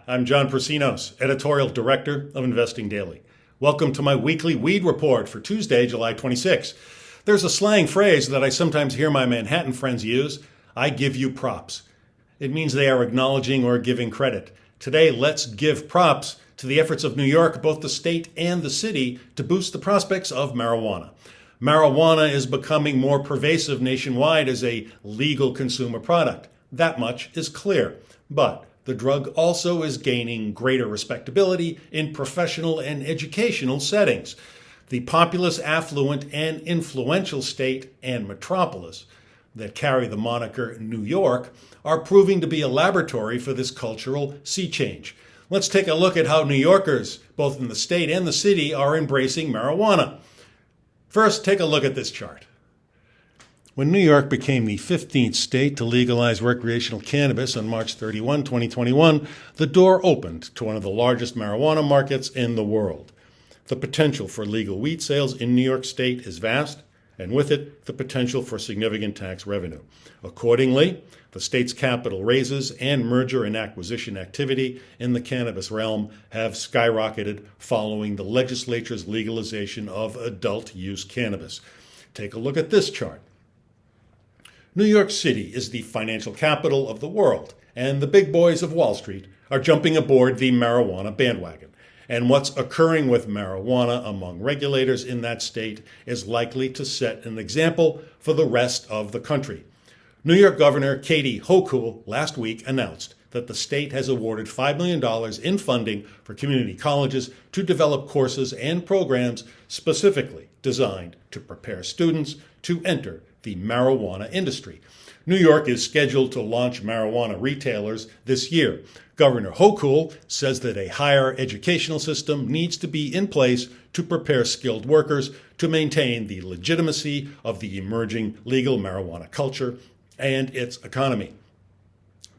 I'm John Prasinos, Editorial Director of Investing Daily. Welcome to my weekly weed report for Tuesday, July 26. There's a slang phrase that I sometimes hear my Manhattan friends use: I give you props. It means they are acknowledging or giving credit. Today, let's give props to the efforts of New York, both the state and the city, to boost the prospects of marijuana. Marijuana is becoming more pervasive nationwide as a legal consumer product. That much is clear. But the drug also is gaining greater respectability in professional and educational settings. The populous, affluent, and influential state and metropolis that carry the moniker New York are proving to be a laboratory for this cultural sea change. Let's take a look at how New Yorkers, both in the state and the city, are embracing marijuana. First, take a look at this chart. When New York became the 15th state to legalize recreational cannabis on March 31, 2021, the door opened to one of the largest marijuana markets in the world. The potential for legal weed sales in New York State is vast, and with it, the potential for significant tax revenue. Accordingly, the state's capital raises and merger and acquisition activity in the cannabis realm have skyrocketed following the legislature's legalization of adult-use cannabis. Take a look at this chart. New York City is the financial capital of the world, and the big boys of Wall Street are jumping aboard the marijuana bandwagon. And what's occurring with marijuana among regulators in that state is likely to set an example for the rest of the country. New York Governor Katie Hochul last week announced that the state has awarded $5 million in funding for community colleges to develop courses and programs specifically designed to prepare students to enter the marijuana industry. New York is scheduled to launch marijuana retailers this year. Governor Hochul says that a higher educational system needs to be in place to prepare skilled workers to maintain the legitimacy of the emerging legal marijuana culture and its economy.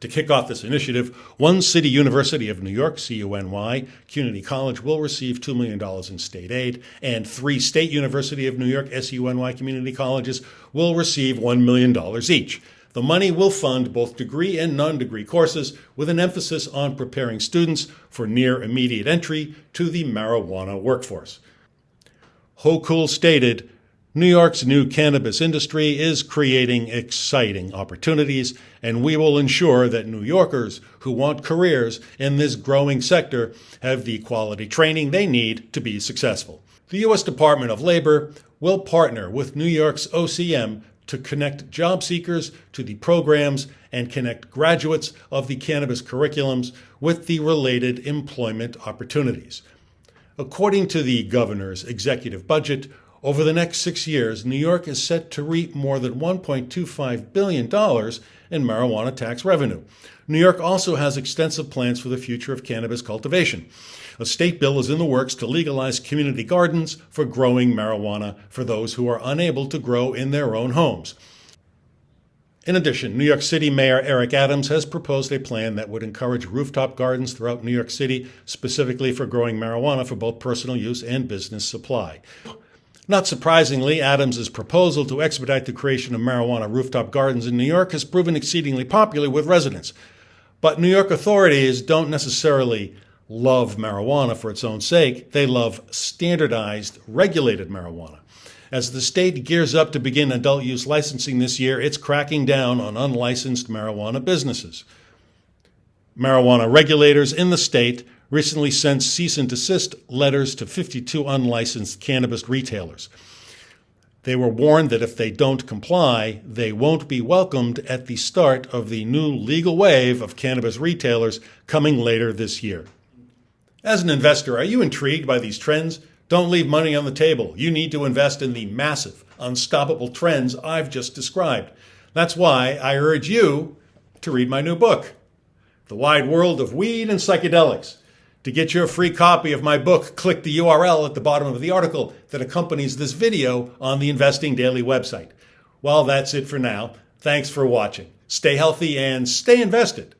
To kick off this initiative, One City University of New York, CUNY, Community College, will receive $2 million in state aid, and 3 State University of New York, SUNY Community Colleges, will receive $1 million each. The money will fund both degree and non-degree courses with an emphasis on preparing students for near immediate entry to the marijuana workforce. Hochul stated, New York's new cannabis industry is creating exciting opportunities, and we will ensure that New Yorkers who want careers in this growing sector have the quality training they need to be successful. The U.S. Department of Labor will partner with New York's OCM to connect job seekers to the programs and connect graduates of the cannabis curriculums with the related employment opportunities. According to the governor's executive budget, over the next 6 years, New York is set to reap more than $1.25 billion in marijuana tax revenue. New York also has extensive plans for the future of cannabis cultivation. A state bill is in the works to legalize community gardens for growing marijuana for those who are unable to grow in their own homes. In addition, New York City Mayor Eric Adams has proposed a plan that would encourage rooftop gardens throughout New York City, specifically for growing marijuana for both personal use and business supply. Not surprisingly, Adams' proposal to expedite the creation of marijuana rooftop gardens in New York has proven exceedingly popular with residents. But New York authorities don't necessarily love marijuana for its own sake. They love standardized, regulated marijuana. As the state gears up to begin adult use licensing this year, it's cracking down on unlicensed marijuana businesses. Marijuana regulators in the state recently sent cease and desist letters to 52 unlicensed cannabis retailers. They were warned that if they don't comply, they won't be welcomed at the start of the new legal wave of cannabis retailers coming later this year. As an investor, are you intrigued by these trends? Don't leave money on the table. You need to invest in the massive, unstoppable trends I've just described. That's why I urge you to read my new book, The Wide World of Weed and Psychedelics. To get your free copy of my book, click the URL at the bottom of the article that accompanies this video on the Investing Daily website. Well, that's it for now. Thanks for watching. Stay healthy and stay invested.